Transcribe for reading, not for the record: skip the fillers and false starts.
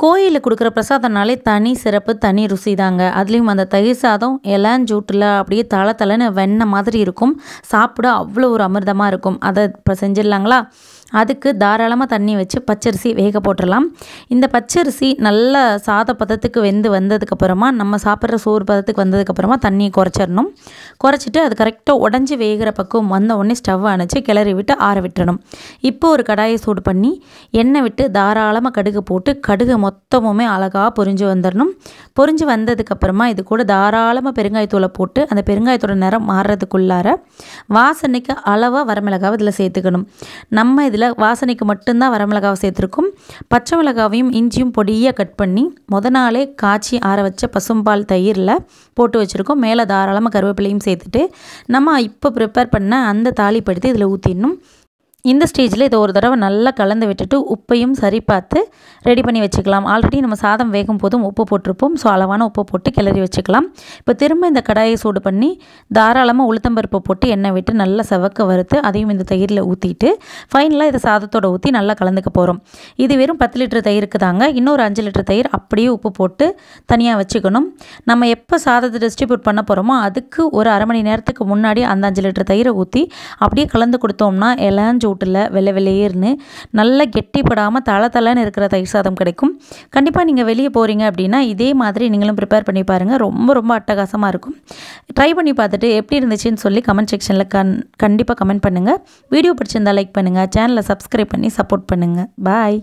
கோயிலில் கொடுக்குற பிரசாதம்னாலே தனி சிறப்பு, தனி ருசி தாங்க. அதுலேயும் அந்த தயிர் சாதம் இளஞ்சூட்டில் அப்படியே தலை தலைன்னு வெண்ணெய் மாதிரி இருக்கும். சாப்பிட அவ்வளோ ஒரு அமிர்தமாக இருக்கும். அதை இப்போ செஞ்சிடலாங்களா? அதுக்கு தாராளமாக தண்ணி வச்சு பச்சரிசி வேக போட்டுடலாம். இந்த பச்சரிசி நல்ல சாத பதத்துக்கு வெந்து வந்ததுக்கப்புறமா, நம்ம சாப்பிட்ற சோறு பதத்துக்கு வந்ததுக்கப்புறமா தண்ணியை குறைச்சிடணும். குறைச்சிட்டு அது கரெக்டாக உடஞ்சி வேகிற பக்கம் வந்த உடனே ஸ்டவ் அணைச்சி கிளறி விட்டு ஆற விட்டுறணும். இப்போ ஒரு கடாயை சூடு பண்ணி எண்ணெய் விட்டு தாராளமாக கடுகு போட்டு கடுகு மொத்தமுமே அழகாக பொரிஞ்சு வந்துடணும். பொரிஞ்சு வந்ததுக்கப்புறமா இது கூட தாராளமாக பெருங்காயத்தூளை போட்டு அந்த பெருங்காயத்தோட நிறம் மாறுறதுக்குள்ளார வாசனைக்கு அளவாக வரமிளகாவை இதில் சேர்த்துக்கணும். நம்ம இதில் வாசனைக்கு மட்டும்தான் வரமிளகாவை சேர்த்துருக்கோம். பச்சை மிளகாவையும் இஞ்சியும் பொடியாக கட் பண்ணி நாளே காய்ச்சி ஆற வச்ச பசும்பால் தயிரில் போட்டு வச்சுருக்கோம். மேலே தாராளமாக கருவேப்பிலையும் சேர்த்துட்டு நம்ம இப்போ ப்ரிப்பேர் பண்ண அந்த தாளிப்படுத்தி இதில் ஊற்றிடணும். இந்த ஸ்டேஜில் இதை ஒரு தடவை நல்லா கலந்து விட்டுட்டு உப்பையும் சரி பார்த்து ரெடி பண்ணி வச்சுக்கலாம். ஆல்ரெடி நம்ம சாதம் வேகும் போதும் உப்பு போட்டிருப்போம். ஸோ அளவான உப்பு போட்டு கிளறி வச்சுக்கலாம். இப்போ திரும்ப இந்த கடாயை சூடு பண்ணி தாராளமாக உளுத்தம்பருப்பு போட்டு எண்ணெய் விட்டு நல்லா செவக்க வறுத்து அதையும் இந்த தயிரில் ஊற்றிட்டு ஃபைனலாக இதை சாதத்தோடு ஊற்றி நல்லா கலந்துக்க போகிறோம். இது வெறும் 10 லிட்டர் தயிருக்கு தாங்க. இன்னொரு 5 லிட்டர் தயிர் அப்படியே உப்பு போட்டு தனியாக வச்சுக்கணும். நம்ம எப்போ சாதத்தை டிஸ்ட்ரிபியூட் பண்ண போகிறோமோ அதுக்கு ஒரு அரை மணி நேரத்துக்கு முன்னாடி அந்த 5 லிட்டர் தயிரை ஊற்றி அப்படியே கலந்து கொடுத்தோம்னா இளஞ்சூட்டில் வெள்ளை வெள்ளையர்னு நல்லா கெட்டிப்படாமல் தளன்னு இருக்கிற தயிர் சாதம் கிடைக்கும். கண்டிப்பாக நீங்கள் வெளியே போகிறீங்க அப்படின்னா இதே மாதிரி நீங்களும் ப்ரிப்பேர் பண்ணி பாருங்கள். ரொம்ப ரொம்ப அட்டகாசமாக இருக்கும். ட்ரை பண்ணி பார்த்துட்டு எப்படி இருந்துச்சுன்னு சொல்லி கமெண்ட் செக்ஷனில் கண்டிப்பாக கமெண்ட் பண்ணுங்கள். வீடியோ பிடிச்சிருந்தால் லைக் பண்ணுங்கள். சேனலை சப்ஸ்கிரைப் பண்ணி சப்போர்ட் பண்ணுங்கள். பாய்.